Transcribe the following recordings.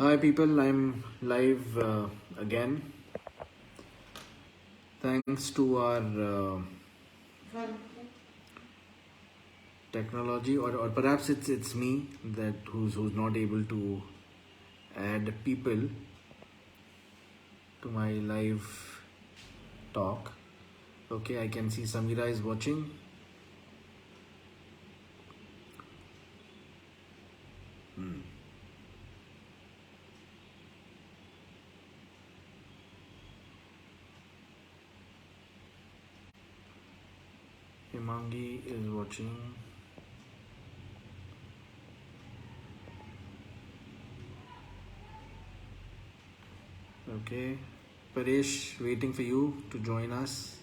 Hi people, I'm live again. Thanks to our technology, or perhaps it's me that who's not able to add people to my live talk. Okay, I can see Samira is watching. Himangi is watching. Okay, Paresh, waiting for you to join us.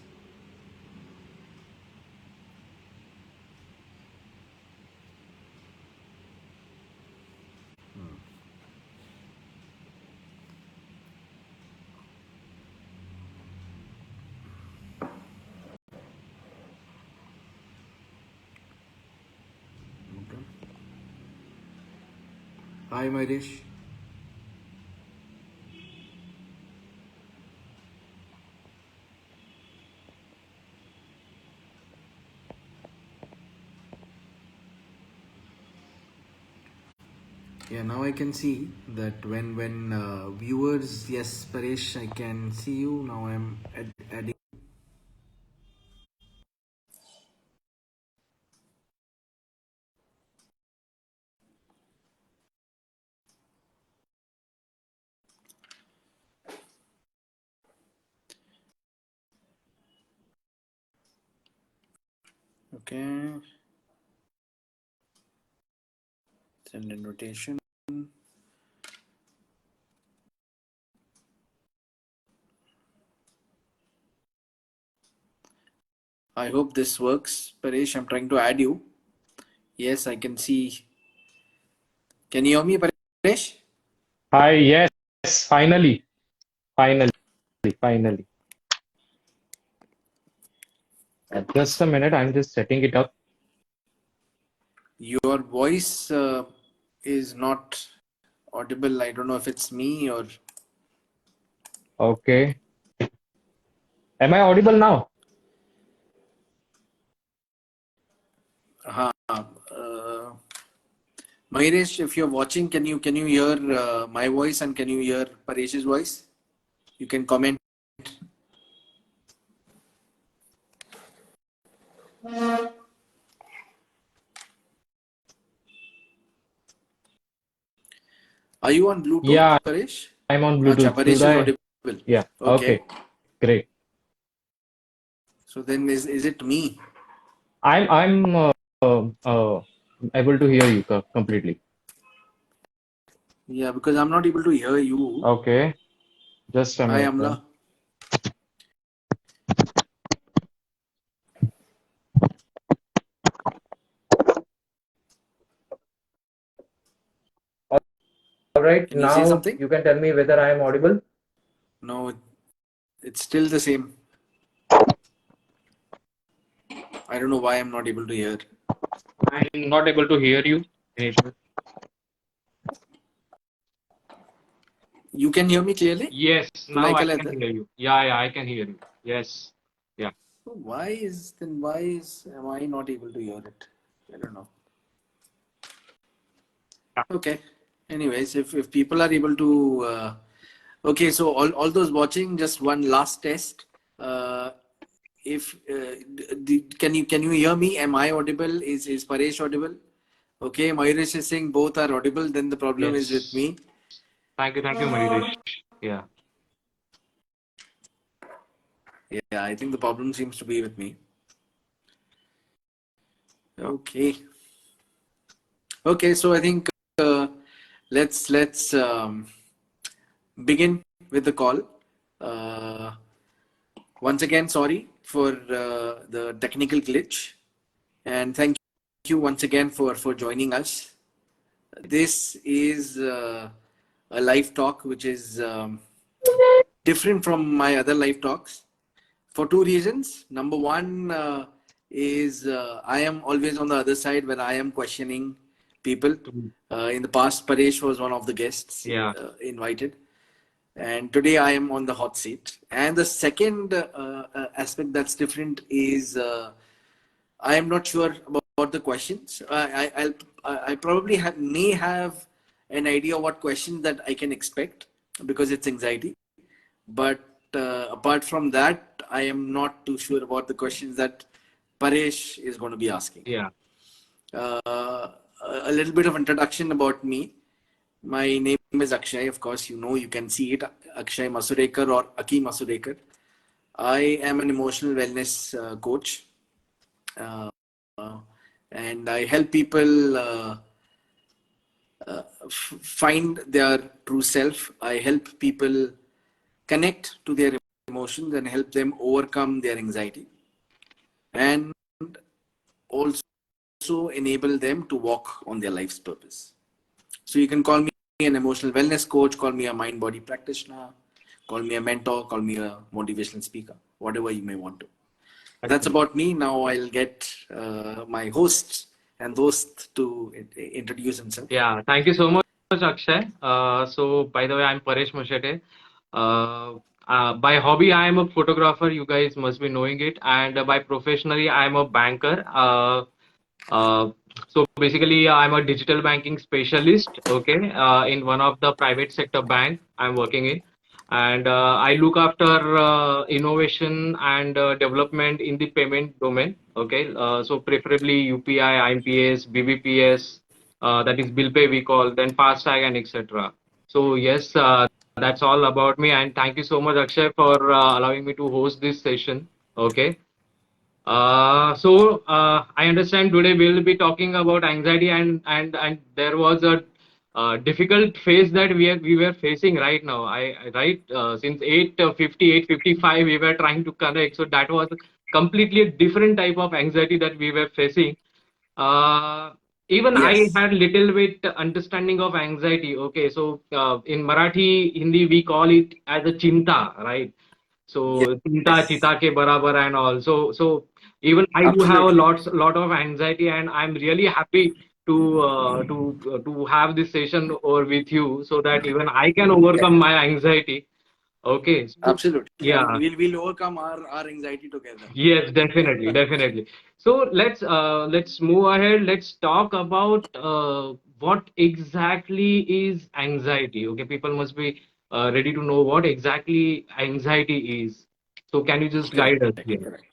Okay. Hi, Marish. Yeah, now I can see that when viewers, yes, Paresh, I can see you now. I'm adding. Okay, send invitation. I hope this works, Paresh. I'm trying to add you. Yes, I can see. Can you hear me, Paresh? Hi, yes, finally, finally, finally. Just a minute, I'm just setting it up. Your voice is not audible. I don't know if it's me or. Okay. Am I audible now? Mahesh, if you're watching, can you hear my voice and can you hear Paresh's voice? You can comment. Are you on Bluetooth, Yeah, Paresh? I'm on Acha, Bluetooth. Should Paresh is I? audible. Yeah, Okay. okay, great. So then is it me? I'm able to hear you completely. Yeah, because I'm not able to hear you. Okay, just a Hi, minute then. Amla. All right, Can you say now something? you can tell me whether I am audible. No, it's still the same. I don't know why I'm not able to hear. I'm not able to hear you. You can hear me clearly? Yes, तुला now I ऐकायला can येतं? hear you. Yeah, I can hear you. Yes, yeah. Why is am I not able to hear it? I don't know. Okay. Anyways, if people are able to okay, so all those watching, just one last test. If can you hear me? Am I audible? Is Paresh audible? Okay, Mayuresh is saying both are audible, then the problem is with Yes. me. Thank you, Maridesh. Yeah. Yeah, I think the problem seems to be with me. Okay. Okay, so I think let's begin with the call. Uh, Once again, sorry for the technical glitch, and thank you once again for joining us. This is a live talk which is different from my other live talks for two reasons. Number one is I am always on the other side when I am questioning people. In the past, Paresh was one of the guests Yeah. invited, and today I am on the hot seat. And the second aspect that's different is I am not sure about the questions. I probably may have an idea what questions that I can expect because it's anxiety. But apart from that, I am not too sure about the questions that Paresh is going to be asking. Yeah. A little bit of introduction about me. My name is Akshay. Of course, you can see it, Akshay Masurekar or Aki Masurekar. I am an emotional wellness coach, uh, and I help people find their true self. I help people connect to their emotions and help them overcome their anxiety, and also enable them to walk on their life's purpose. So you can call me an emotional wellness coach, call me a mind body practitioner, call me a mentor, call me a motivational speaker, whatever you may want to. That's about me. Now I'll get my hosts and host to introduce himself. Yeah. Thank you so much, Akshay. So by the way, I'm Paresh Mashete. By hobby, I am a photographer. You guys must be knowing it. And by professionally, I am a banker. Uh, so basically, I'm a digital banking specialist. Okay, in one of the private sector bank I'm working in, and I look after innovation and development in the payment domain. Okay, so preferably UPI, IMPS, BBPS, that is bill pay we call, then FASTag and etc. So yes, that's all about me, and thank you so much, Akshay, for allowing me to host this session. Okay. I understand today we'll be talking about anxiety, and there was a difficult phase that we were facing right now. Right since 8:50, 8:55 we were trying to connect. So that was completely a different type of anxiety that we were facing. Uh, Even I Yes. had little bit understanding of anxiety. Okay, so in Marathi, Hindi we call it as a chinta, right? So chinta Yes. chita ke barabar and all. So even I do have a Absolutely. lot of anxiety, and I'm really happy to have this session over with you so that even I can overcome Yes. my anxiety. Okay. So Absolutely. And yeah. we'll overcome our anxiety together. Yes, definitely, definitely. So let's move ahead. Let's talk about what exactly is anxiety. Okay, people must be ready to know what exactly anxiety is. So can you just guide us Correct. here? Correct.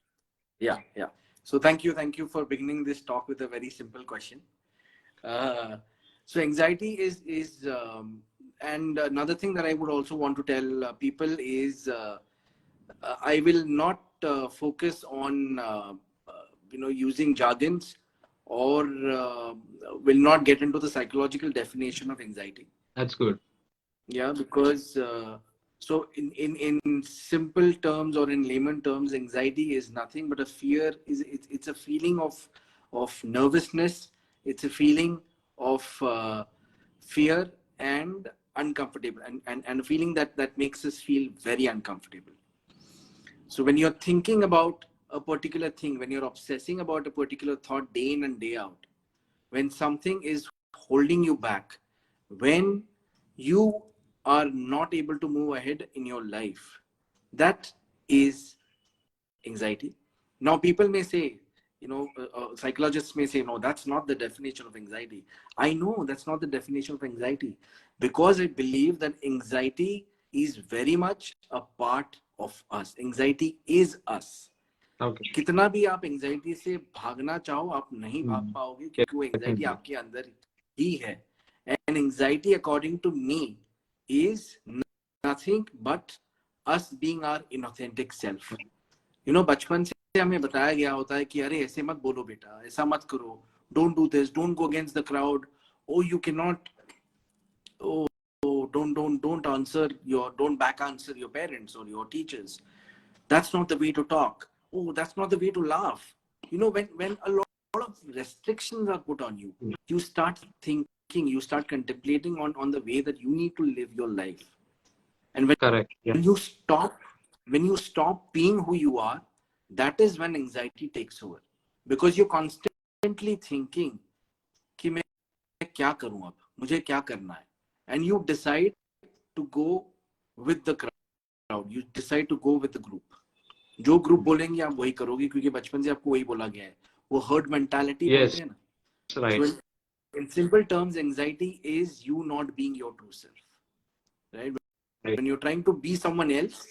Yeah. Yeah. So thank you for beginning this talk with a very simple question. Uh, so anxiety is and another thing that I would also want to tell people is I will not focus on using jargons or will not get into the psychological definition of anxiety. That's good. Yeah, because so in simple terms or in layman terms, anxiety is nothing but a fear. It's a feeling of nervousness. It's a feeling of fear and uncomfortable, and a feeling that makes us feel very uncomfortable. So when you're thinking about a particular thing, when you're obsessing about a particular thought day in and day out, when something is holding you back, when you are not able to move ahead in your life, that is anxiety. Now, people may say, psychologists may say, no, that's not the definition of anxiety. I know that's not the definition of anxiety because I believe that anxiety is very much a part of us. Anxiety is us. Okay. कितना भी आप anxiety से भागना चाहो आप नहीं भाग Mm. पाओगे Yes, क्योंकि वो एंजाइटी definitely. आपके अंदर ही है and anxiety according to me is nothing but us being our inauthentic self बचपन से हमें बताया गया होता है कि अरे ऐसे मत बोलो बेटा ऐसा मत करो don't do this don't go against the crowd oh you can not don't answer your don't back answer your parents or your teachers. That's not the way to talk. Oh, that's not the way to laugh. When a lot of restrictions are put on you, Mm. you start thinking, you start contemplating on the way that you need to live your life. And Correct. Yeah. when you stop when you stop being who you are, that is when anxiety takes over. Because you're constantly thinking कि मैं क्या करूं, अब मुझे क्या करना है, and you decide to go with the crowd, you decide to go with the group. जो ग्रुप बोलेंगे आप वही करोगे, क्योंकि बचपन से आपको वही बोला गया है, वो हर्ड मेंटालिटी बोलते Yes, हैं ना. right. So in simple terms, anxiety is you not being your true self, right? Right. When you're trying to be someone else,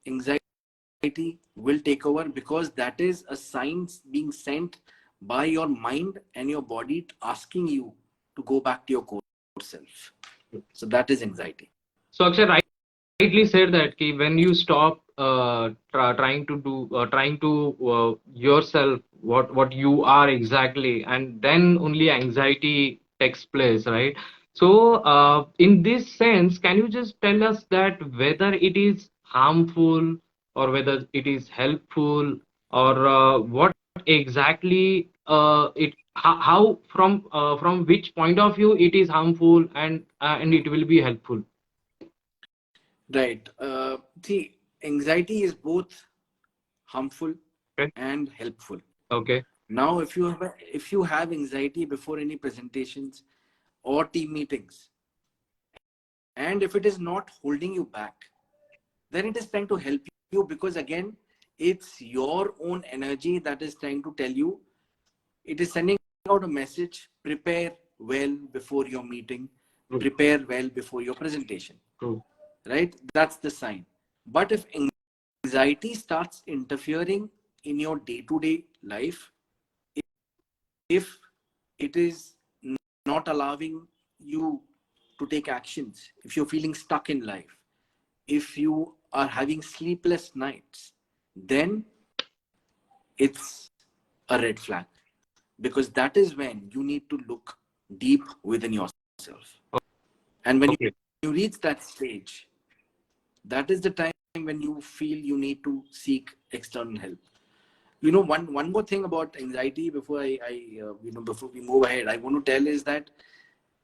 anxiety will take over, because that is a sign being sent by your mind and your body asking you to go back to your core self. So that is anxiety. So Akshay, rightly said that ki when you stop trying to yourself what you are exactly, and then only anxiety takes place, right? So in this sense, can you just tell us that whether it is harmful or whether it is helpful, or what exactly how from which point of view it is harmful and it will be helpful? Right. See, anxiety is both harmful Okay. and helpful. Okay. Now, if you have anxiety before any presentations or team meetings, and if it is not holding you back, then it is trying to help you, because again, it's your own energy that is trying to tell you, it is sending out a message: prepare well before your meeting, True. prepare well before your presentation. True. Right? That's the sign. But if anxiety starts interfering in your day-to-day life, if it is not allowing you to take actions, if you're feeling stuck in life, if you are having sleepless nights, then it's a red flag, because that is when you need to look deep within yourself. And when Okay. you reach that stage, that is the time when you feel you need to seek external help. You know, one more thing about anxiety before before we move ahead, I want to tell is that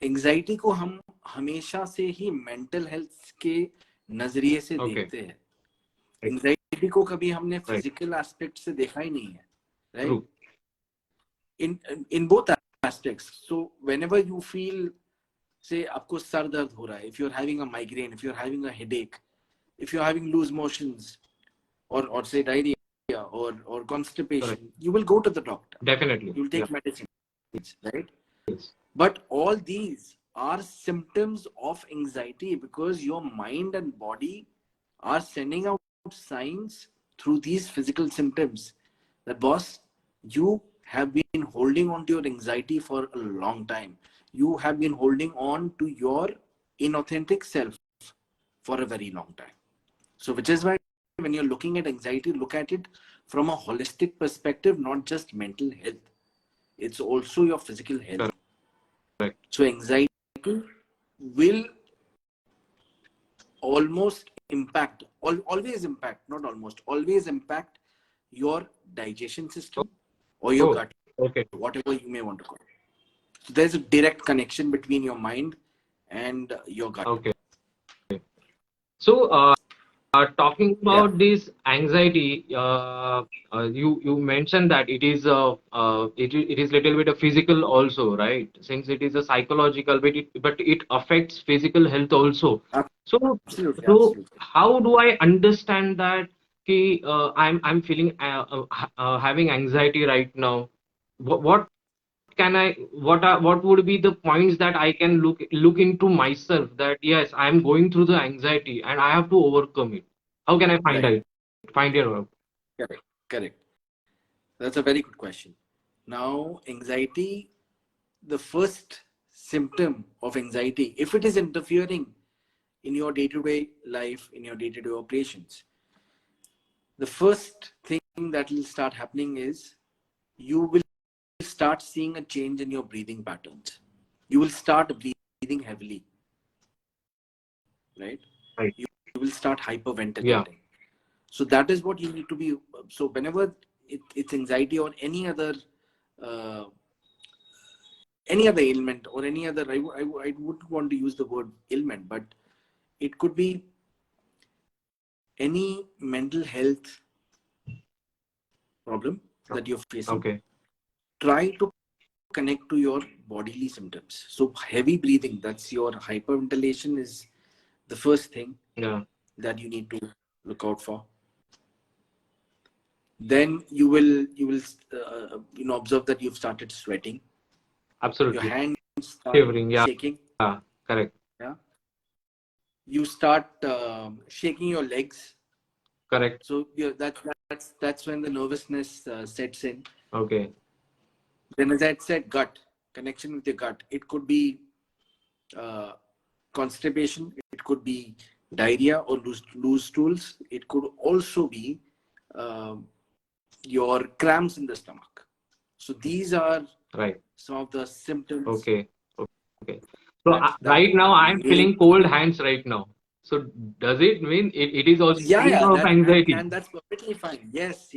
anxiety को हम हमेशा से ही mental health के नजरिए से Okay. देखते हैं. Right. Anxiety को कभी हमने Right. physical aspect से देखा ही नहीं है, right? True. In both aspects. So whenever you feel, say आपको सर दर्द हो रहा है, if you're having a migraine, if you're having a headache, if you're having loose motions, or say diarrhea, or Correct. constipation, you will go to the doctor. Definitely. You'll Yeah. take medicines, right? Yes. But all these are symptoms of anxiety, because your mind and body are sending out signs through these physical symptoms that, boss, you have been holding on to your anxiety for a long time. You have been holding on to your inauthentic self for a very long time. So, which is why when you're looking at anxiety, look at it from a holistic perspective, not just mental health. It's also your physical health. Correct. So, anxiety will almost impact, always impact, not almost, always impact your digestion system or your Oh, gut, okay. whatever you may want to call it. So, there's a direct connection between your mind and your gut. Okay. So, talking Yeah, about this anxiety, you mentioned that it is little bit of physical also, right? Since it is a psychological, but it affects physical health also. So, absolutely, so absolutely. how do I understand that? Ki, I'm feeling having anxiety right now. What can I what would be the points that I can look into myself, that yes, I'm going through the anxiety and I have to overcome it? How can I find Right, it? Find it out? correct, correct. That's a very good question. Now, anxiety, the first symptom of anxiety, if it is interfering in your day-to-day life, in your day-to-day operations, the first thing that will start happening is you will start seeing a change in your breathing patterns. You will start breathing heavily, right? Right. You will start Yeah. hyperventilating. So that is what you need to be. So whenever it's anxiety or uh, any other ailment or any other, I wouldn't want to use the word ailment, but it could be any mental health problem that you're facing. Okay. Try to connect to your bodily symptoms. So heavy breathing, that's your hyperventilation, is the first thing that you need to look out for. Then you will observe that you've started sweating. Absolutely. Your hands start Shivering. Yeah. shaking. Correct. Yeah. You start shaking your legs. Correct. So that's when the nervousness sets in. Okay. Then, as I said, gut connection with your gut. It could be constipation. It could be diarrhea or loose stools. It could also be your cramps in the stomach. So these are some of the symptoms. Okay. So right now I'm feeling cold hands right now. So does it mean it is also of anxiety? And that's perfectly fine. Yes.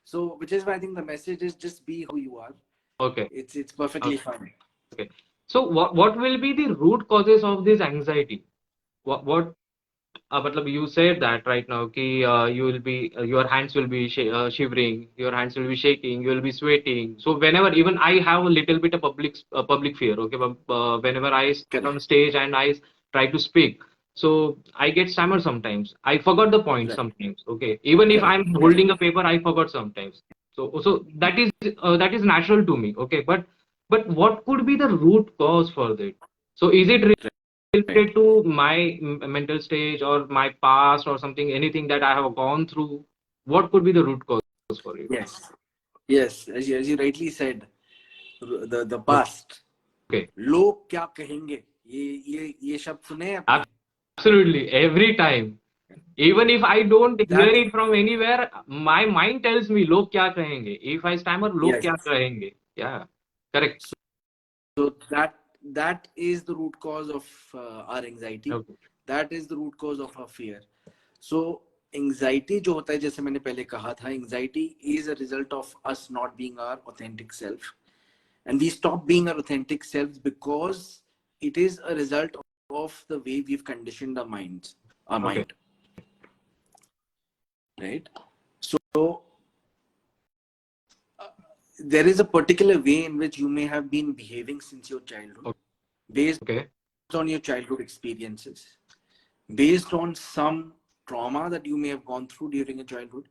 So which is why I think the message is just be who you are. Okay. It's perfectly fine. Okay. So what will be the root causes of this anxiety? What you said that right now you will be your hands will be shivering, your hands will be shaking, you will be sweating. So whenever, even I have a little bit of public fear. Okay, but whenever I stand on stage and I try to speak, so I get stammer sometimes. I forgot the point sometimes. Okay, even if I'm holding a paper, I forgot sometimes. So that is natural to me. Okay, but what could be the root cause for that? So is it related to my mental stage or my past or something, anything that I have gone through? What could be the root cause for it? Yes. As you rightly said, the past. Okay. लोग क्या कहेंगे, ये शब्द सुने हैं आपने? Absolutely, every time. Even if I don't hear it from anywhere, my mind tells me log kya kahenge. If I stammer, log kya kahenge. Yeah, correct. So that is the root cause of our anxiety. Okay. That is the root cause of our fear. So anxiety जो होता है, जैसे मैंने पहले कहा था, anxiety is a result of us not being our authentic self, and we stop being our authentic selves because it is a result of the way we've conditioned our mind. Right? So there is a particular way in which you may have been behaving since your childhood, based on your childhood experiences, based on some trauma that you may have gone through during your childhood.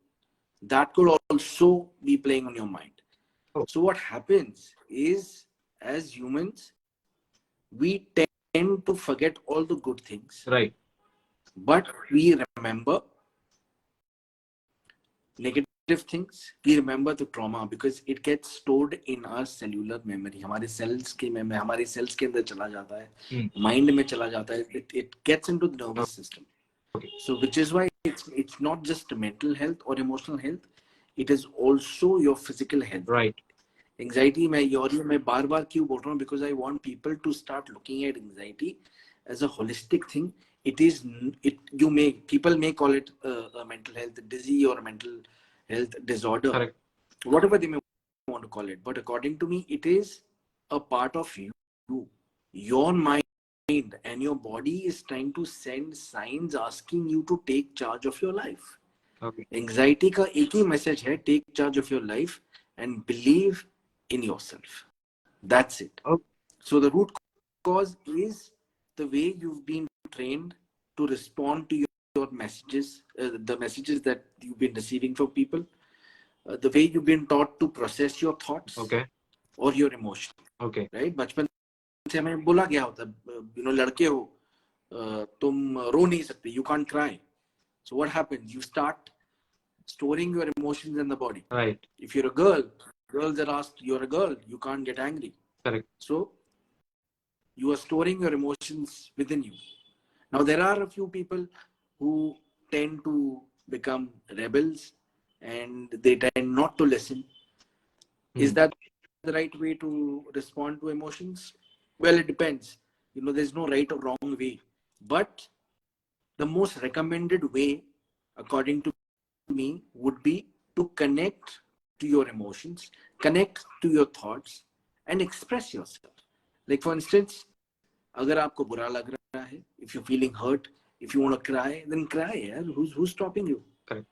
That could also be playing on your mind. So what happens is, as humans, we tend to forget all the good things, right? But we remember negative things. We remember the trauma because it gets stored in our cellular memory. हमारे cells के में हमारे cells के अंदर चला जाता है, mind में चला जाता है. It gets into the nervous system. So which is why it's not just mental health or emotional health. It is also your physical health. Right. Anxiety मैं बार-बार क्यों बोल रहा हूँ? Because I want people to start looking at anxiety as a holistic thing. People may call it a mental health disease or a mental health disorder. Correct. Whatever they may want to call it. But according to me, it is a part of you. Your mind and your body is trying to send signs asking you to take charge of your life. Okay. Anxiety का एक ही message है: take charge of your life and believe in yourself. That's it. Okay. So the root cause is the way you've been trained to respond to your messages, the messages that you've been receiving from people, the way you've been taught to process your thoughts, okay, or your emotions. Okay. Right? बचपन से हमें बोला गया होता है, लड़के हो, तुम रो नहीं सकते, you can't cry. So what happens? You start storing your emotions in the body. Right. If you're a girl, girls are asked, you're a girl, you can't get angry. Correct. So you are storing your emotions within you. Now there are a few people who tend to become rebels and they tend not to listen. Is that the right way to respond to emotions? Well, it depends. There's no right or wrong way. But the most recommended way, according to me, would be to connect to your emotions, connect to your thoughts, and express yourself. Like for instance, अगर आपको बुरा लग रहा है, if you're feeling hurt, if you want to cry, then cry. Yeah? Who's stopping you? Correct.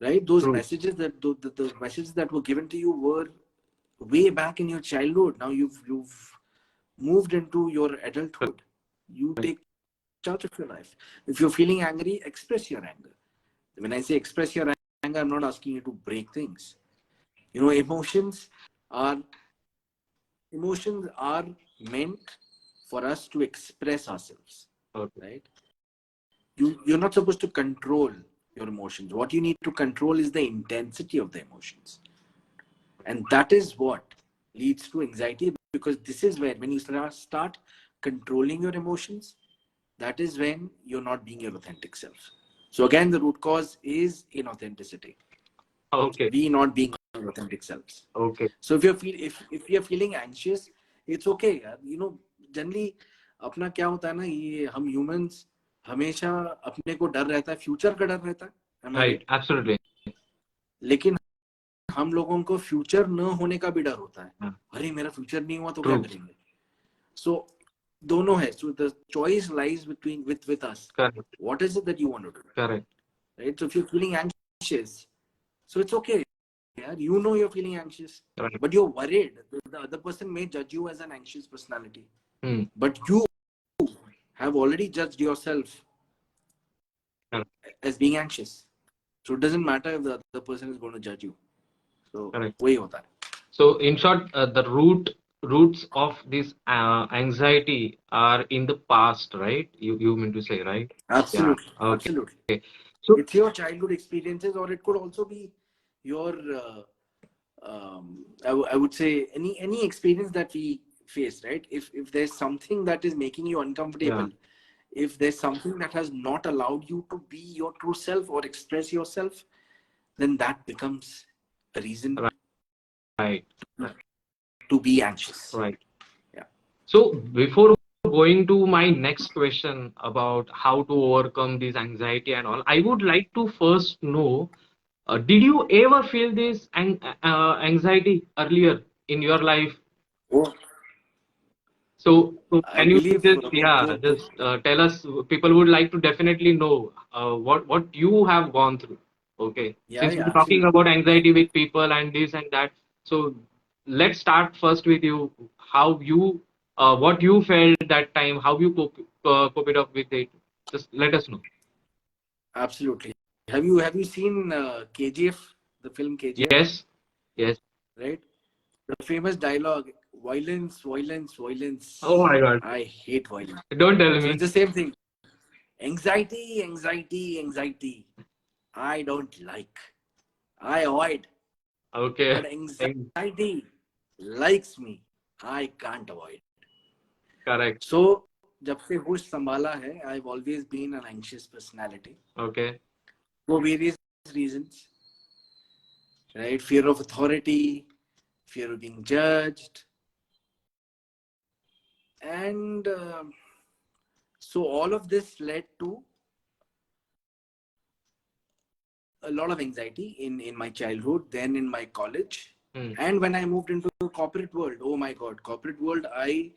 Right? Those messages that the messages that were given to you were way back in your childhood. Now you've moved into your adulthood. You take charge of your life. If you're feeling angry, express your anger. When I say express your anger, I'm not asking you to break things. You know, are emotions are meant for us to express ourselves. Okay. Right? You're not supposed to control your emotions. What you need to control is the intensity of the emotions. And that is what leads to anxiety, because this is where, when you start controlling your emotions, that is when you're not being your authentic self. So again, the root cause is inauthenticity. Okay. We not being our authentic selves. Okay. So if you're feeling anxious, it's okay. You know, generally अपना क्या होता है ना, ये हम humans हमेशा अपने को डर रहता है, फ्यूचर का डर रहता है. Am I Right. right? Absolutely. लेकिन हम लोगों को फ्यूचर न होने का भी डर होता है. Yeah. अरे मेरा फ्यूचर नहीं हुआ तो क्या True. करेंगे. So दोनों है. So the choice lies between with us. Correct. What is it that you want to do? Correct. Right? So if you're feeling anxious, so it's okay. Yeah, you know you're feeling anxious, Right. but you're worried. The other person may judge you as an anxious personality, but you have already judged yourself Correct. as being anxious. So it doesn't matter if the other person is going to judge you. So Correct. वही होता है. So in short, the roots of this anxiety are in the past, right? You mean to say, right? Absolutely, Yeah. Okay. absolutely. So It's your childhood experiences, or it could also be your I would say any experience that we face, right? If there's something that is making you uncomfortable, if there's something that has not allowed you to be your true self or express yourself, then that becomes a reason right. to be anxious. Right. Yeah. So before going to my next question about how to overcome this anxiety and all, I would like to first know, did you ever feel this anxiety earlier in your life? Oh, So I can you believe just, tell us, people would like to definitely know what you have gone through. Okay. yeah, Since yeah, we're talking absolutely. about anxiety with people and this and that, so let's start first with you. How you, what you felt that time, how you cope it up with it. Just let us know. Absolutely. Have you seen KGF, the film KGF? Yes. Yes. Right? The famous dialogue, violence, violence, Oh violence. my God. I hate violence. Don't tell So it's me. the same thing. Anxiety, anxiety, anxiety. I don't like. I avoid. Okay. But anxiety likes me. I can't avoid. Correct. So, जब से होश संभाला है, I've always been an anxious personality. Okay. For various reasons. Right? Fear of authority, fear of being judged. And so all of this led to a lot of anxiety in my childhood, then in my college. And when I moved into the corporate world, oh my God, corporate world, I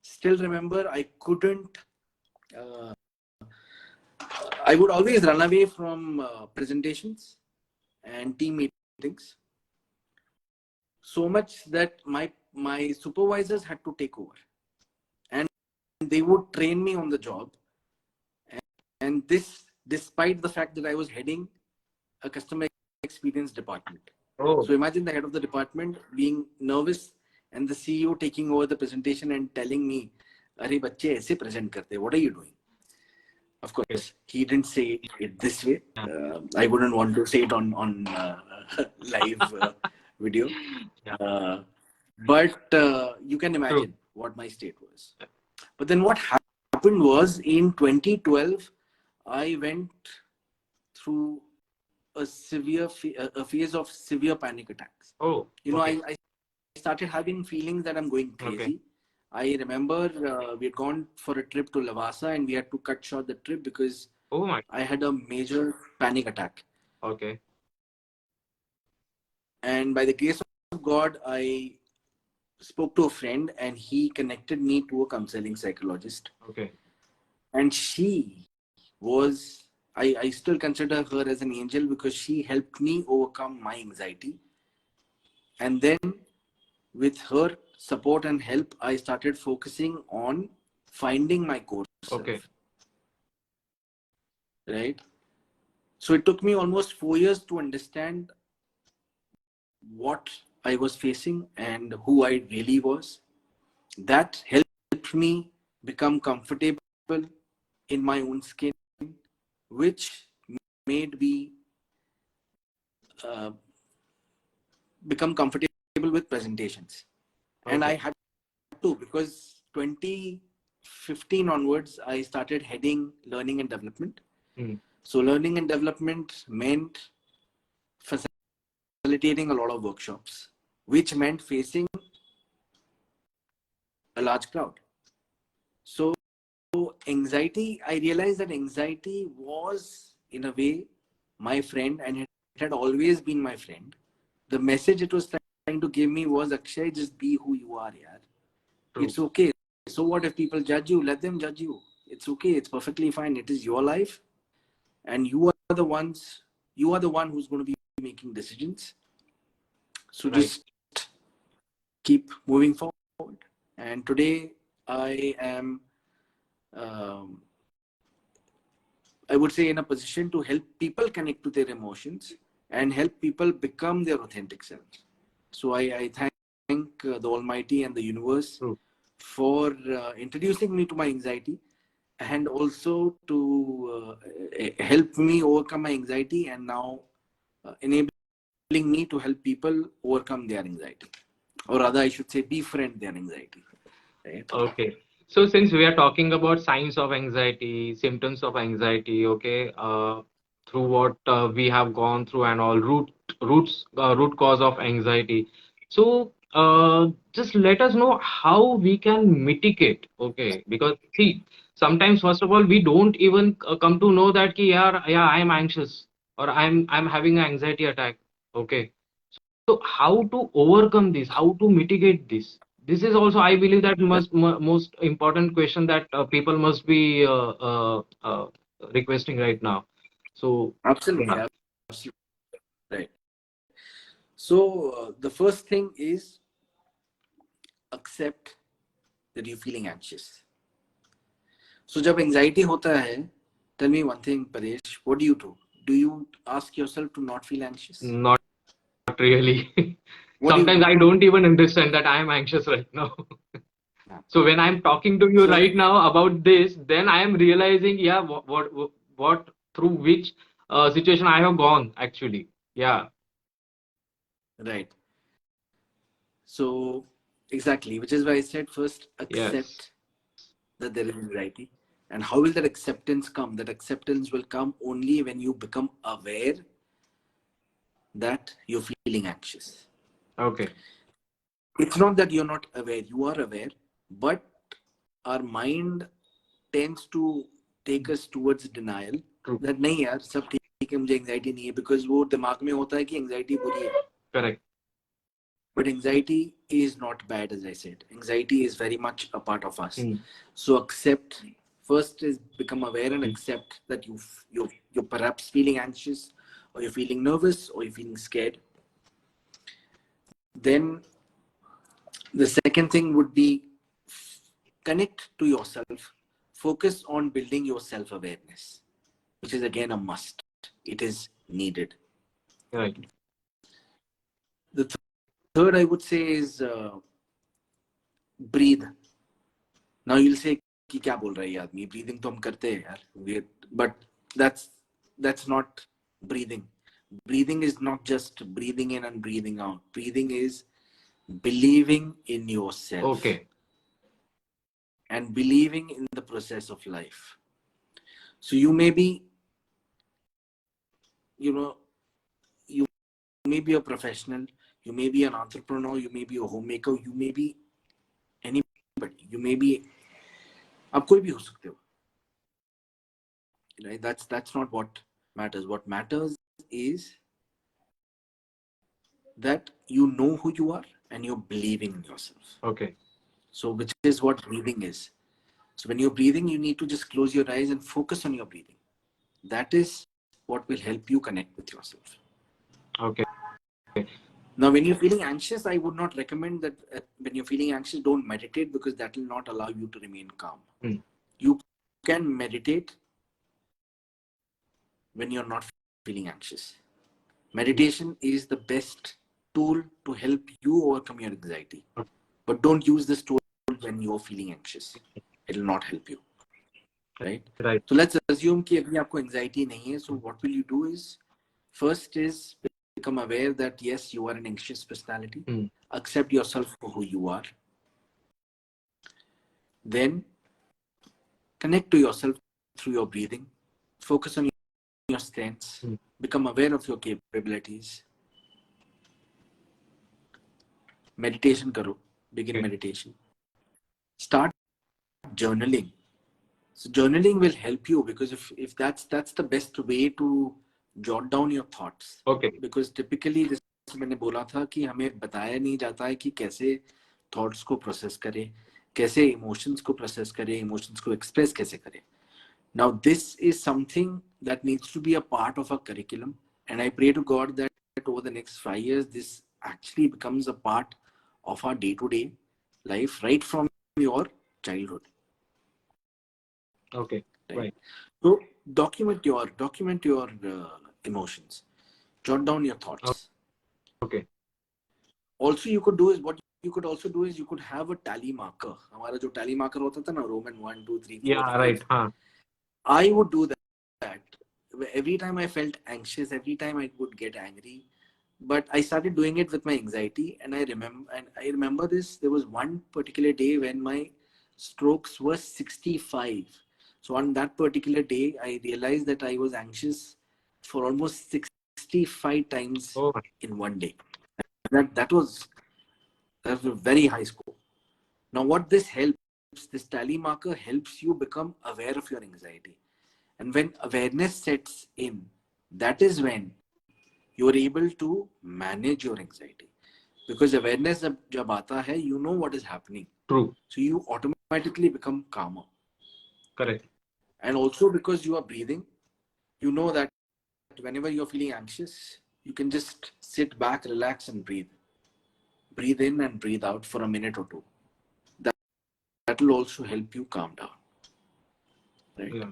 still remember I couldn't, I would always run away from presentations and team meetings. So much that my supervisors had to take over. And they would train me on the job. And this, despite the fact that I was heading a customer experience department. Oh. So imagine the head of the department being nervous and the CEO taking over the presentation and telling me, "Arey bachche aise present karte, what are you doing?" Of course, he didn't say it this way. I wouldn't want to say it on live video. Yeah. But you can imagine True. what my state was. But then what happened was, in 2012, I went through a phase of severe panic attacks. Oh. You know, Okay. I started having feelings that I'm going crazy. Okay. I remember we had gone for a trip to Lavasa and we had to cut short the trip because Oh my. I had a major panic attack. Okay. And by the grace of God, I spoke to a friend and he connected me to a counseling psychologist. Okay. And she was, I still consider her as an angel because she helped me overcome my anxiety. And then with her support and help, I started focusing on finding my core Okay. self, right? So it took me almost 4 years to understand what I was facing and who I really was. That helped me become comfortable in my own skin, which made me uh, become comfortable with presentations. And I Okay. had to, because 2015 onwards, I started heading learning and development. Mm. So learning and development meant facilitating a lot of workshops, which meant facing a large crowd. So anxiety, I realized that anxiety was in a way my friend, and it had always been my friend. The message it was trying to give me was, Akshay, just be who you are, yaar. True. It's okay. So what if people judge you? Let them judge you. It's okay. It's perfectly fine. It is your life, and you are the one who's going to be making decisions. So Right. just keep moving forward. And today I am, um, I would say, in a position to help people connect to their emotions and help people become their authentic selves. So I thank the Almighty and the universe True. for introducing me to my anxiety, and also to help me overcome my anxiety, and now enabling me to help people overcome their anxiety, or rather I should say befriend their anxiety, right? Okay. So since we are talking about signs of anxiety, symptoms of anxiety, okay, through what we have gone through and all root cause of anxiety. So just let us know how we can mitigate, okay? Because see, sometimes first of all we don't even come to know that ki, yeah, I'm anxious or I'm having an anxiety attack, okay? So how to overcome this? How to mitigate this? This is also, I believe, that most important question that people must be requesting right now. So Absolutely, yeah, absolutely, right. So the first thing is accept that you're feeling anxious. So जब anxiety होता है, tell me one thing, Paresh, what do you do? Do you ask yourself to not feel anxious? not really. What do you Sometimes do? I don't even understand that I am anxious right now. So when I'm talking to you So right now about this, then I am realizing, yeah, what through which situation I have gone actually. Yeah. right. So exactly, which is why I said first Yes. accept that there is anxiety. And how will that acceptance come? That acceptance will come only when you become aware that you're feeling anxious. Okay. It's not that you're not aware, you are aware, but our mind tends to take us towards denial True. that नहीं यार सब ठीक है मुझे anxiety नहीं है because वो दिमाग में होता है कि एंजाइटी बुरी है. Correct. But anxiety is not bad, as I said. Anxiety is very much a part of us. Mm. So accept, first is become aware and accept that you're perhaps feeling anxious, or you're feeling nervous, or you're feeling scared. Then the second thing would be connect to yourself. Focus on building your self-awareness, which is again a must. It is needed. Right. The third I would say is breathe. Now you'll say कि क्या बोल रहा है ये आदमी, breathing तो हम करते हैं यार, but that's not breathing. Breathing is not just breathing in and breathing out. Breathing is believing in yourself Okay. and believing in the process of life. So you may be, you know, you may be a professional, you may be an entrepreneur, you may be a homemaker, you may be anybody, you may be, आप कोई भी हो सकते हो, right? That's not what matters. What matters is that you know who you are and you're believing in yourself. Okay. So which is what breathing is. So when you're breathing, you need to just close your eyes and focus on your breathing. That is what will help you connect with yourself. Okay. Now, when you're feeling anxious, I would not recommend that when you're feeling anxious, don't meditate, because that will not allow you to remain calm. You can meditate when you're not feeling anxious. Meditation is the best tool to help you overcome your anxiety. But don't use this tool when you're feeling anxious. It will not help you. Right? Right. So let's assume कि अभी आपको anxiety नहीं है. So what will you do is, first is become aware that yes, you are an anxious personality. Accept yourself for who you are. Then connect to yourself through your breathing. Focus on your strengths. Become aware of your capabilities. Meditation karo. Begin meditation. Start journaling. So journaling will help you, because if that's the best way to jot down your thoughts. Okay. Because typically, जैसे मैंने बोला था कि हमें बताया नहीं जाता है कि कैसे थॉट्स को प्रोसेस करें, कैसे इमोशंस को प्रोसेस करें, इमोशंस को एक्सप्रेस कैसे करें. Now this is something that needs to be a part of our curriculum, and I pray to God that over the next 5 years this actually becomes a part of our day-to-day life, right from your childhood. Okay. Right. So document your emotions. Jot down your thoughts. Okay. Also, you could do is what you could also do is you could have a tally marker. हमारा जो tally marker होता था ना, Roman 1, 2, 3, 4, Yeah. 5. Right. I would do that. Every time I felt anxious, every time I would get angry, but I started doing it with my anxiety. And I remember this. There was one particular day when my strokes were 65. So on that particular day, I realized that I was anxious for almost 65 times in one day. That was a very high score. Now, what this helps, this tally marker helps you become aware of your anxiety. And when awareness sets in, that is when you are able to manage your anxiety. Because awareness jab aata hai, you know what is happening. True. So you automatically become calmer. Correct. And also because you are breathing, you know that whenever you're feeling anxious, you can just sit back, relax and breathe. Breathe in and breathe out for a minute or two. That will also help you calm down. Right? Yeah.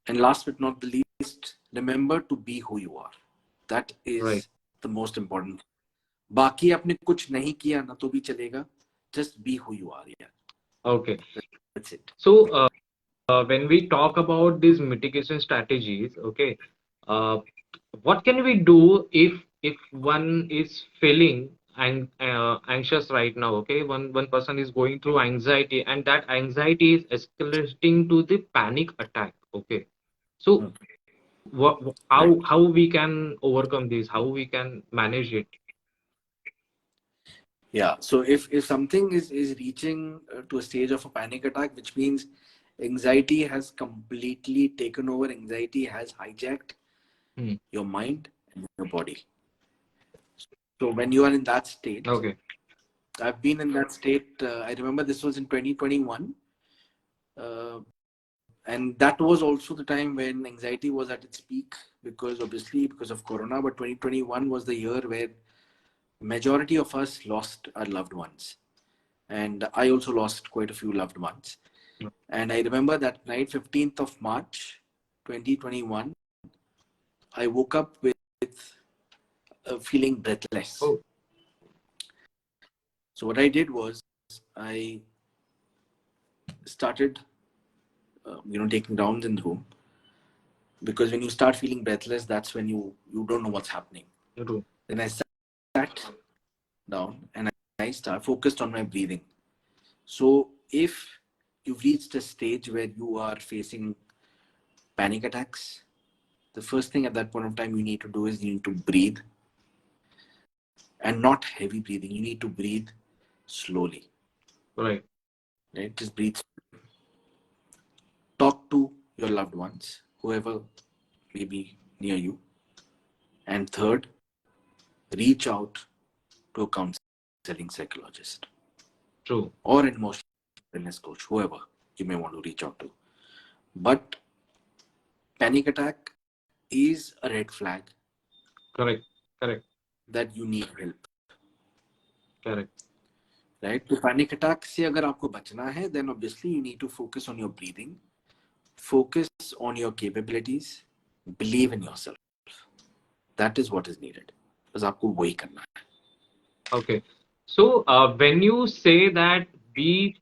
And last but not the least, remember to be who you are. That is right. the most important. बाकी आपने कुछ नहीं किया ना तो भी चलेगा. Just be who you are. Yeah. Okay. That's it. So when we talk about these mitigation strategies, okay, what can we do if one is feeling anxious right now? Okay, one person is going through anxiety, and that anxiety is escalating to the panic attack. Okay, so how we can overcome this? How we can manage it? Yeah. So if something is reaching to a stage of a panic attack, which means anxiety has completely taken over, anxiety has hijacked your mind and your body. So when you are in that state, Okay. I've been in that state. I remember this was in 2021. And that was also the time when anxiety was at its peak, because obviously because of Corona. But 2021 was the year where majority of us lost our loved ones. And I also lost quite a few loved ones. And I remember that night, 15th of March, 2021, I woke up with feeling breathless. Oh. So what I did was I started, taking rounds in the room, because when you start feeling breathless, that's when you don't know what's happening. True. Then I sat down and I focused on my breathing. So if you've reached a stage where you are facing panic attacks, the first thing at that point of time you need to do is you need to breathe, and not heavy breathing. You need to breathe slowly. Right. Just breathe. Talk to your loved ones, whoever may be near you. And third, reach out to a counseling psychologist. True. Or an emotional wellness coach, whoever you may want to reach out to. But panic attack is a red flag. Correct. that you need help. Correct. Right? तो panic attack से अगर आपको बचना है, then obviously you need to focus on your breathing, focus on your capabilities, believe in yourself. That is what is needed. बस आपको वही करना है. Okay. So when you say that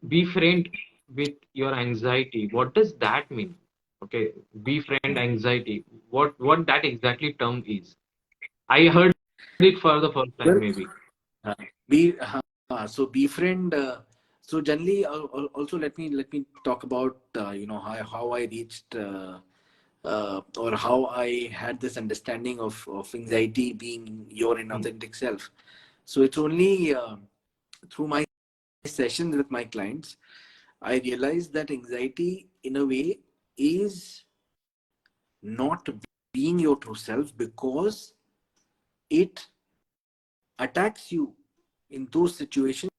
befriend with your anxiety, what does that mean? Okay, befriend anxiety. What that exactly term is? I heard it for the first time, Well, maybe. be so befriend. So generally, also let me talk about how I reached or how I had this understanding of anxiety being your inauthentic self. So it's only through my sessions with my clients I realized that anxiety, in a way, is not being your true self because it attacks you in those situations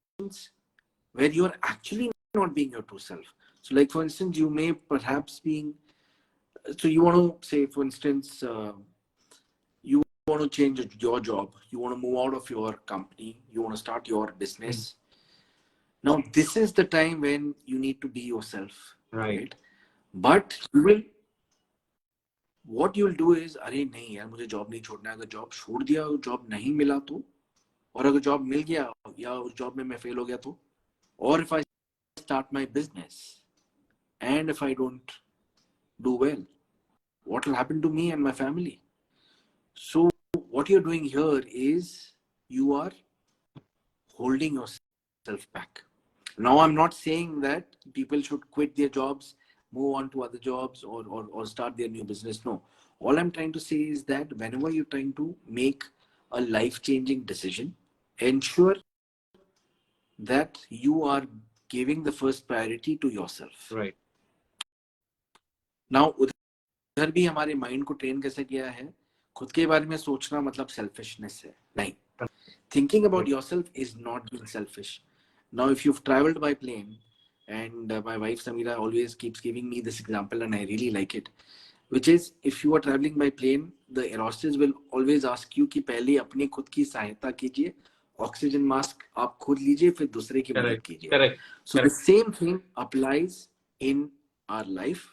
where you're actually not being your true self. So, like for instance, you may perhaps being so you want to say, for instance, you want to change your job, you want to move out of your company, you want to start your business. Now, this is the time when you need to be yourself, Right. right? But you will what you'll do is, अरे नहीं यार मुझे job नहीं छोड़ना है. अगर job छोड़ दिया, जॉब नहीं मिला तो, और अगर जॉब मिल गया या उस जॉब में मैं फेल हो गया तो, or if I start my business and if I don't do well, what will happen to me and my family? So what you're doing here is you are holding yourself back. Now I'm not saying that people should quit their jobs, move on to other jobs, or start their new business. No. All I'm trying to say is that whenever you're trying to make a life-changing decision, ensure that you are giving the first priority to yourself. Right. Now, उधर भी हमारे mind को train कैसे किया है, खुद के बारे में सोचना मतलब सेल्फिशनेस है. नहीं. Thinking about yourself is not being selfish. Now, if you've traveled by plane, and my wife Samira always keeps giving me this example, and I really like it, which is if you are traveling by plane, the air hostess will always ask you कि पहले अपनी खुद की सहायता कीजिए, oxygen mask आप खुद लीजिए, फिर दूसरे की मदद कीजिए. Correct. So the same thing applies in our life,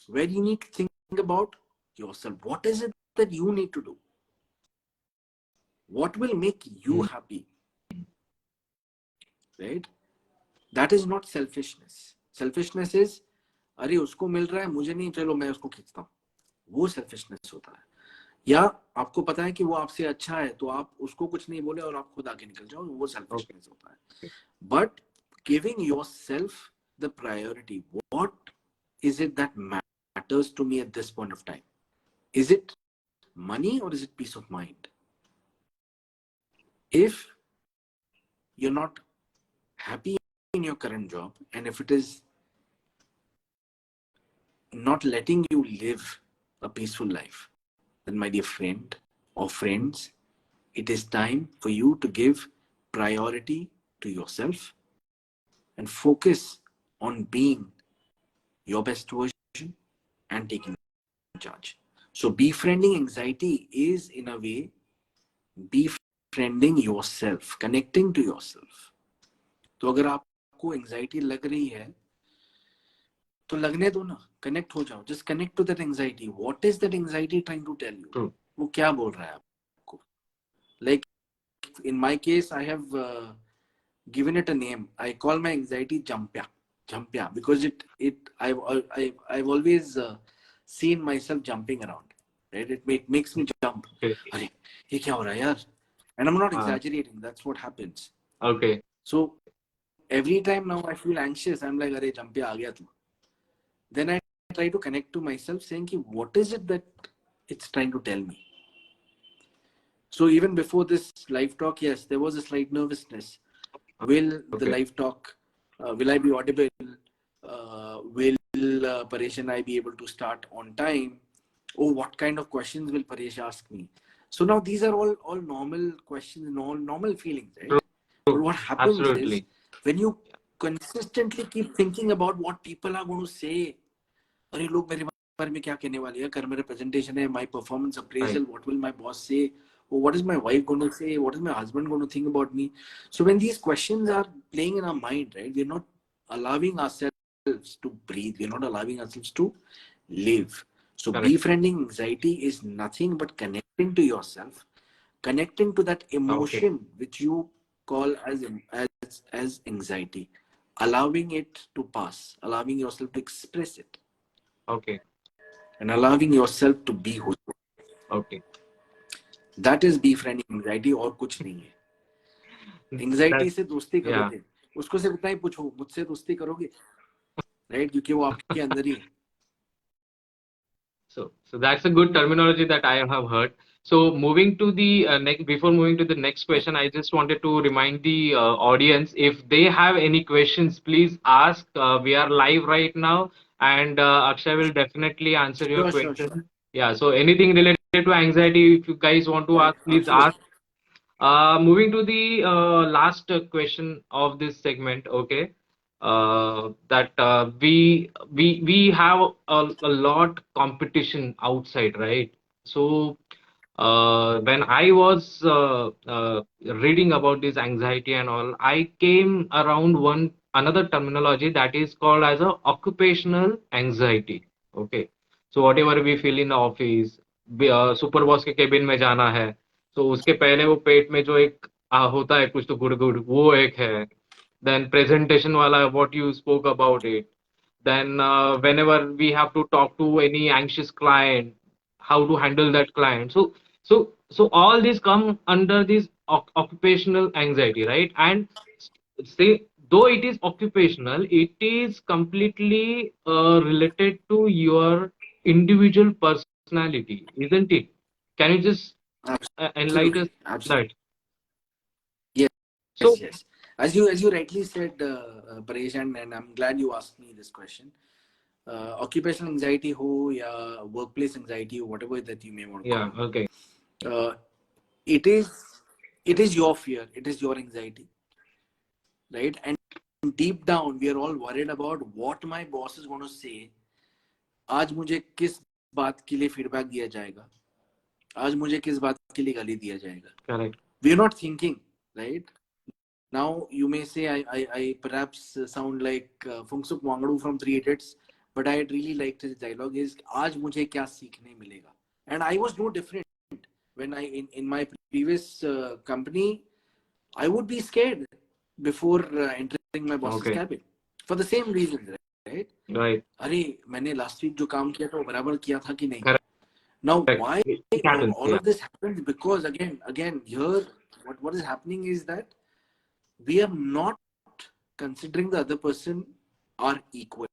where you need to think about yourself. What is it that you need to do? What will make you happy? Right? That is not selfishness. Selfishness is, अरे उसको मिल रहा है मुझे नहीं, चलो मैं उसको खींचता हूँ. वो selfishness होता है. या आपको पता है कि वो आपसे अच्छा है तो आप उसको कुछ नहीं बोले और आप खुद आगे निकल जाओ, वो selfishness होता है. But giving yourself the priority. What is it that matters to me at this point of time? Is it money or is it peace of mind? If you're not happy in your current job, and if it is not letting you live a peaceful life, then my dear friend or friends, it is time for you to give priority to yourself and focus on being your best version and taking charge. So befriending anxiety is in a way befriending yourself, connecting to yourself. तो अगर आपको anxiety लग रही है तो लगने दो ना, कनेक्ट हो जाओ. Just connect to that anxiety. What is that anxiety trying to tell you? वो क्या बोल रहा है आपको? Like in my case I have given it a name. I call my anxiety jumpya because I've always seen myself jumping around, right? It makes me jump. अरे ये क्या हो रहा है यार? And I'm not exaggerating. That's what happens. Okay. So every time now I feel anxious, I'm like, अरे jumpya आ गया तू. Then I try to connect to myself, saying कि what is it that it's trying to tell me? So even before this live talk, yes, there was a slight nervousness. Will the live talk, will I be audible? Will Paresh and I be able to start on time? Oh, what kind of questions will Paresh ask me? So now these are all normal questions and all normal feelings, right? But what happens is when you consistently keep thinking about what people are going to say, अरे लोग मेरे बारे में क्या कहने वाले हैं, कर मेरे presentation है, my performance appraisal, what will my boss say? oh, what is my wife going to say? What is my husband going to think about me? So when these questions are playing in our mind, right, we're not allowing ourselves to breathe. We're not allowing ourselves to live. So Correct. befriending anxiety is nothing but connecting to yourself, connecting to that Okay. emotion which you call as anxiety, allowing it to pass, allowing yourself to express it, Okay. and allowing yourself to be who you are. Okay. That is befriending anxiety और कुछ नहीं है. That, anxiety से दोस्ती yeah. करोगे, उसको सिर्फ इतना ही पूछो, मुझसे दोस्ती करोगे, राइट? क्योंकि वो आपके अंदर ही है. So that's a good terminology that I have heard. So moving to the next, before moving to the next question, I just wanted to remind the audience, if they have any questions, please ask. We are live right now, and Akshay will definitely answer your Sure. question. Yeah. So anything related to anxiety, if you guys want to ask, please ask. Absolutely. Moving to the last question of this segment, okay. That we have a lot competition outside, right? So when I was reading about this anxiety and all, I came around one another terminology that is called as a occupational anxiety. Okay, so whatever we feel in the office, super boss के cabin में जाना है, तो उसके पहले वो पेट में जो एक होता है कुछ तो गुड़ गुड़, वो एक है. Then presentation wala, what you spoke about it. Then whenever we have to talk to any anxious client, how to handle that client. So all these come under this occupational anxiety, right? And say, though it is occupational, it is completely related to your individual personality, isn't it? Can you just enlighten us on that? Absolutely. Yes, So yes. As you rightly said, Paresh, and I'm glad you asked me this question. Occupational anxiety ho ya workplace anxiety or whatever that you may want to yeah, call. okay, Uh, it is it is your fear, it is your anxiety, right? And deep down, we are all worried about what my boss is going to say. आज मुझे किस बात के लिए feedback दिया जाएगा, आज मुझे किस बात के लिए गाली दिया जाएगा. correct, We are not thinking, right? Now you may say I perhaps sound like Fungsuk Wangdu from Three Idiots, but I really liked his dialogue is आज मुझे क्या सीखने मिलेगा. And I was no different when in my previous company. I would be scared before entering my boss's okay, cabin for the same reason, right? right, अरे मैंने last week जो काम किया था वो बराबर किया था कि नहीं. correct. Now why It happens, all yeah, of this happens? Because again here what is happening is that we are not considering the other person are equal.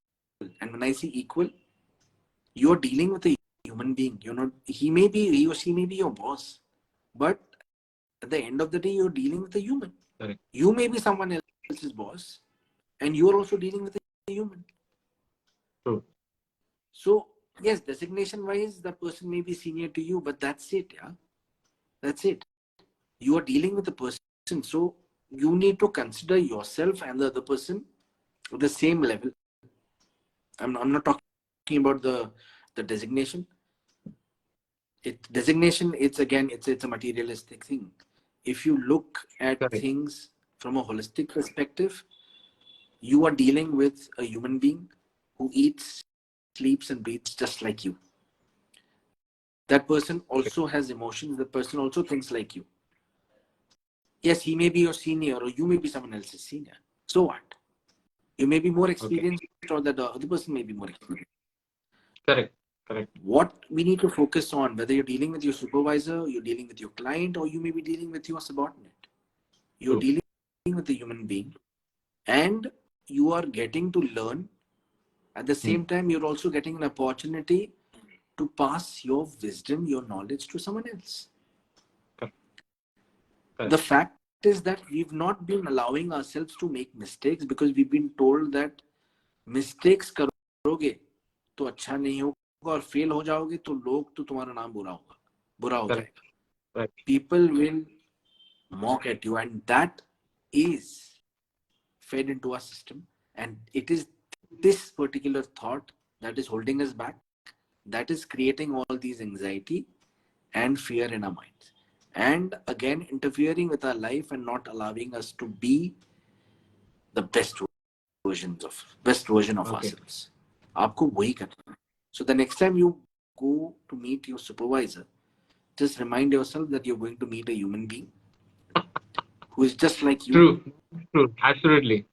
And when I say equal, you're dealing with a human being. You're not, he or she may be your boss, but at the end of the day, you're dealing with a human. correct, You may be someone else's boss, and you're also dealing with a human. true, So yes, designation wise, that person may be senior to you, but that's it. Yeah, that's it. You are dealing with a person, so you need to consider yourself and the other person at the same level. I'm not talking about the designation. Designation, it's a materialistic thing. If you look at correct, things from a holistic perspective, you are dealing with a human being who eats, sleeps, and breathes just like you. That person also has emotions. That person also thinks like you. Yes, he may be your senior, or you may be someone else's senior. So what? You may be more okay, experienced, or the other person may be more experienced. correct, correct, What we need to focus on, whether you're dealing with your supervisor, you're dealing with your client, or you may be dealing with your subordinate, you're true, dealing with a human being, and you are getting to learn. At the hmm, same time, you're also getting an opportunity to pass your wisdom, your knowledge to someone else. correct, The correct, fact is that we've not been allowing ourselves to make mistakes because we've been told that mistakes करोगे तो अच्छा नहीं होगा, और fail हो जाओगे तो लोग तो तुम्हारा नाम बुरा हो correct, जाएगा. correct, People will mock at you, and that is fed into our system, and it is this particular thought that is holding us back, that is creating all these anxiety and fear in our minds. and again interfering with our life and not allowing us to be the best version of Okay. ourselves. आपको वही करना है. So the next time you go to meet your supervisor, just remind yourself that you're going to meet a human being who is just like you, True. True. Absolutely.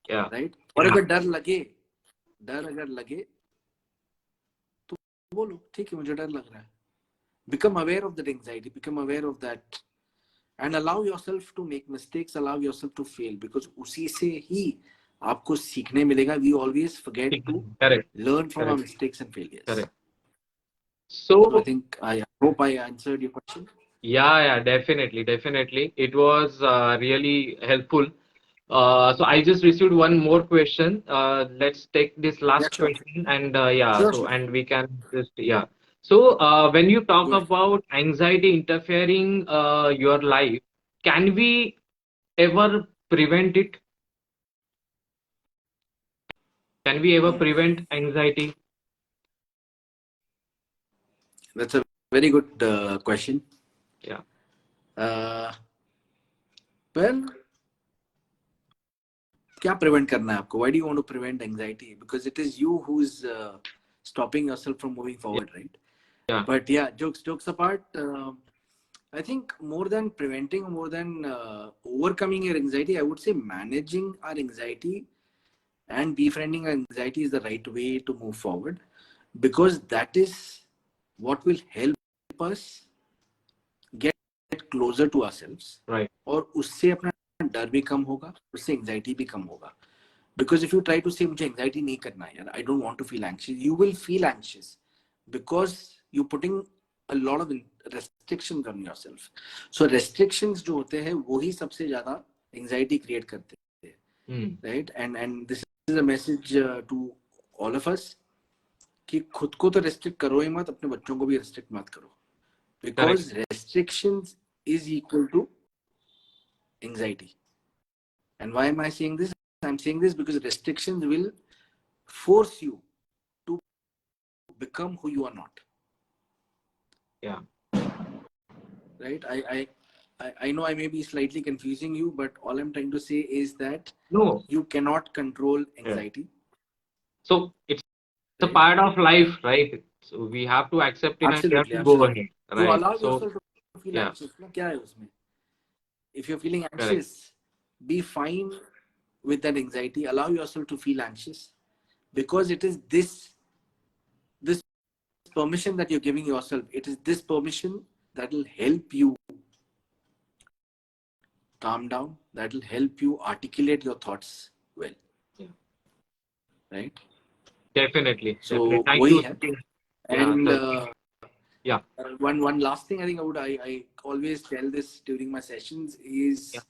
Yeah. right? और Yeah. अगर डर अगर लगे तो बोलो ठीक है मुझे डर लग रहा है. Become aware of that anxiety, become aware of that, and allow yourself to make mistakes, allow yourself to fail, because उसी से ही आपको सीखने मिलेगा. We always forget to Correct. learn from our Correct. mistakes and failures. Correct. So I So think I hope I answered your question. yeah, definitely, definitely. It was really helpful. So I just received one more question. Let's take this Yeah, last sure. question, and yeah, Sure, so sure. and we can just yeah. So when you talk Go ahead. about anxiety interfering your life, can we ever prevent it? Can we ever prevent anxiety? That's a very good question. Yeah. Uh, well, क्या prevent करना है आपको? Why do you want to prevent anxiety? Because it is you who's stopping yourself from moving forward, right? Yeah. But yeah, jokes apart, I think more than preventing, more than overcoming your anxiety, I would say managing our anxiety and befriending our anxiety is the right way to move forward, because that is what will help us get closer to ourselves. Right. और उससे अपना डर भी कम होगा, उससे anxiety भी कम होगा. Because if you try to say मुझे anxiety नहीं करना है यार, I don't want to feel anxious, you will feel anxious because you're putting a lot of restrictions on yourself. So restrictions जो होते हैं वही सबसे ज़्यादा anxiety create करते हैं, right? And this is a message to all of us कि खुद को तो restrict करो ही मत, अपने बच्चों को भी restrict मत करो, because Correct. restrictions is equal to anxiety. And why am I saying this? I'm saying this because restrictions will force you to become who you are not. Yeah. Right? I know I may be slightly confusing you, but all I'm trying to say is that No. you cannot control Yeah. anxiety. So it's a Right? part of life, right? So we have to accept it and we have Absolutely, to go absolutely. ahead, You right? allow So yourself to feel yeah, anxious. ना क्या है उसमें? If you're feeling correct. anxious, be fine with that anxiety. Allow yourself to feel anxious, because it is this permission that you're giving yourself. It is this permission that will help you calm down, that will help you articulate your thoughts well. Yeah. Right? Definitely, So definitely. Thank वही you. है. Yeah, And so yeah, one last thing, I think I always tell this during my sessions yeah, is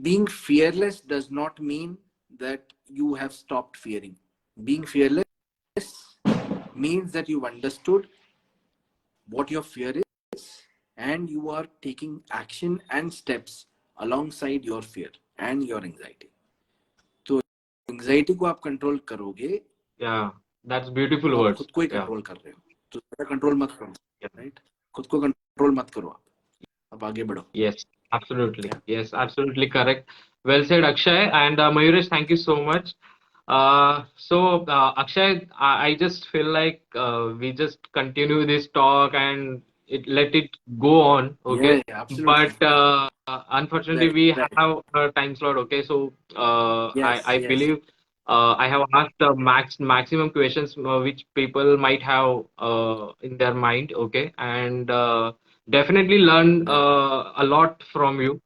being fearless does not mean that you have stopped fearing. Being fearless means that you've understood what your fear is and you are taking action and steps alongside your fear and your anxiety. तो anxiety को आप control करोगे yeah. That's तो beautiful आप words. खुद को ही Yeah, control कर रहे हो. तो ज़्यादा कंट्रोल मत करो, yeah. राइट? खुद को कंट्रोल मत करो, आप आगे बढ़ो. Yes, absolutely. Yeah. Yes, absolutely correct. Well said, Akshay. And Mayuresh, thank you so much. Akshay, I just feel like we just continue this talk and let it go on, okay? Yeah, absolutely. But unfortunately, Right, we right. have a time slot, okay? So Yes, I yes. believe I have asked the maximum questions which people might have in their mind, okay? And definitely learn Right. a lot from you.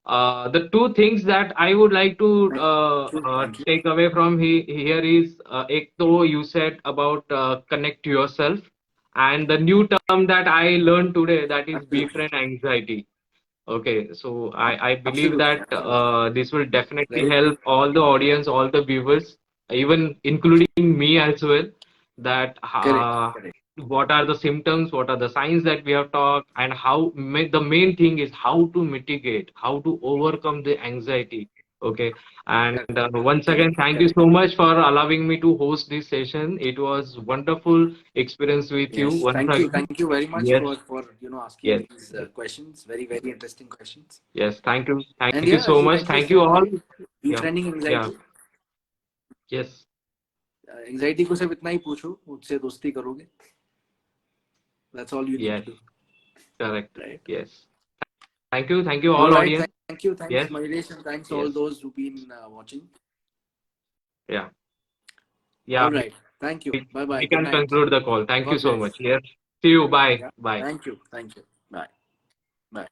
The two things that I would like to Thank you. Thank you. take away from here is ek to you said about connect yourself, and the new term that I learned today, that is Absolutely. befriend anxiety. Okay, so I believe Absolutely. that Absolutely. this will definitely Right. help all the audience, all the viewers, even including me as well, that Correct. Correct. what are the symptoms, what are the signs that we have talked, and how the main thing is how to mitigate, how to overcome the anxiety. Okay. And once Correct, again, thank you correct. so much for allowing me to host this session. It was wonderful experience with you Yes, once again. thank you very much Yes, for asking yes, these questions. Very interesting questions. yes. And Thank you yeah, so as you much. rightly Thank you said, all. Yeah, befriending yeah, anxiety. yes, anxiety को सिर्फ इतना ही पूछो, मुझसे दोस्ती करोगे? That's all you need to yes, do, correct. right? Yes. Thank you All all right, audience. thank you, thanks Yes, Marilesh, and thanks all yes, those who've been watching. yeah, yeah. All right, thank you. Bye bye. We Good can night. conclude the call. Thank you God so bless. much. Yes. See you. Bye. Yeah. Bye. Thank you. Thank you. Bye. Bye.